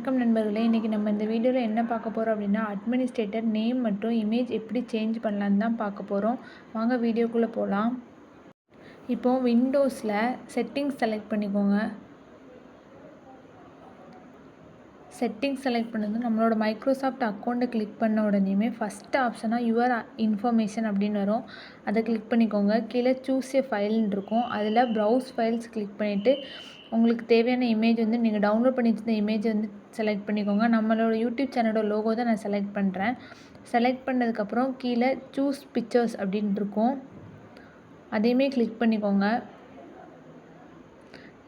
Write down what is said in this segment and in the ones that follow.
வணக்கம் நண்பர்களே. இன்றைக்கி நம்ம இந்த வீடியோவில் என்ன பார்க்க போகிறோம் அப்படின்னா, அட்மினிஸ்ட்ரேட்டர் நேம் மற்றும் இமேஜ் எப்படி சேஞ்ச் பண்ணலான்னு தான் பார்க்க போகிறோம். வாங்க வீடியோக்குள்ளே போகலாம். இப்போது விண்டோஸில் செட்டிங்ஸ் செலக்ட் பண்ணிக்கோங்க. செட்டிங்ஸ் செலக்ட் பண்ணது நம்மளோட மைக்ரோசாஃப்ட் அக்கௌண்ட்டை கிளிக் பண்ண உடனேயுமே ஃபஸ்ட்டு ஆப்ஷனாக யுவர் இன்ஃபர்மேஷன் அப்படின்னு வரும். அதை கிளிக் பண்ணிக்கோங்க. கீழே சூஸ் ஏ ஃபைல்னு இருக்கும். அதில் ப்ரௌஸ் ஃபைல்ஸ் கிளிக் பண்ணிவிட்டு உங்களுக்கு தேவையான இமேஜ் வந்து நீங்கள் டவுன்லோட் பண்ணி வச்சிருந்த இமேஜை வந்து செலக்ட் பண்ணிக்கோங்க. நம்மளோட யூடியூப் சேனலோட லோகோ தான் நான் செலக்ட் பண்ணுறேன். செலக்ட் பண்ணதுக்கப்புறம் கீழே சூஸ் பிக்சர்ஸ் அப்படின்னு இருக்கும். அதையுமே கிளிக் பண்ணிக்கோங்க.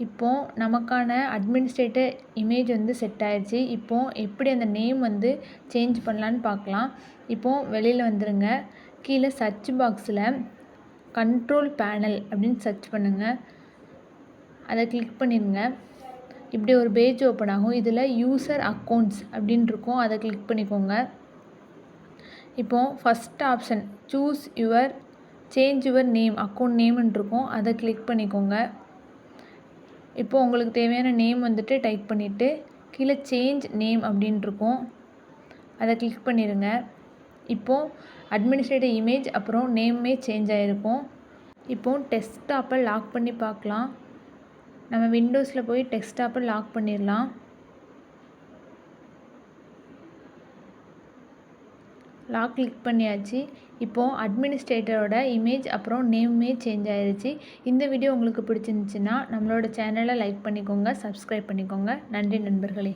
இப்போது நமக்கான அட்மினிஸ்ட்ரேட்டர் இமேஜ் வந்து செட் ஆயிடுச்சு. இப்போது எப்படி அந்த நேம் வந்து சேஞ்ச் பண்ணலான்னு பார்க்கலாம். இப்போது வெளியில் வந்துடுங்க. கீழே சர்ச் பாக்ஸில் கண்ட்ரோல் பேனல் அப்படின்னு சர்ச் பண்ணுங்கள். அதை கிளிக் பண்ணிடுங்க. இப்படி ஒரு பேஜ் ஓப்பன் ஆகும். இதில் யூசர் அக்கௌண்ட்ஸ் அப்படின்னு இருக்கும். அதை கிளிக் பண்ணிக்கோங்க. இப்போது first option change your name account நேம்னு இருக்கும். அதை கிளிக் பண்ணிக்கோங்க. இப்போது உங்களுக்கு தேவையான நேம் வந்துட்டு டைப் பண்ணிவிட்டு கீழே சேஞ்ச் நேம் அப்படின்னு இருக்கும். அதை கிளிக் பண்ணிடுங்க. இப்போது அட்மினிஸ்ட்ரேட்டர் இமேஜ் அப்புறம் நேமே சேஞ்ச் ஆகிருக்கும். இப்போது டெஸ்க்டாப்பை லாக் பண்ணி பார்க்கலாம். நம்ம விண்டோஸில் போய் டெஸ்க்டாப்பை லாக் பண்ணிடலாம். லாக் கிளிக் பண்ணியாச்சு. இப்போது அட்மினிஸ்ட்ரேட்டரோட இமேஜ் அப்புறம் நேமே சேஞ்ச் ஆயிடுச்சு. இந்த வீடியோ உங்களுக்கு பிடிச்சிருந்துச்சின்னா நம்மளோட சேனலை லைக் பண்ணிக்கோங்க, சப்ஸ்கிரைப் பண்ணிக்கோங்க. நன்றி நண்பர்களே.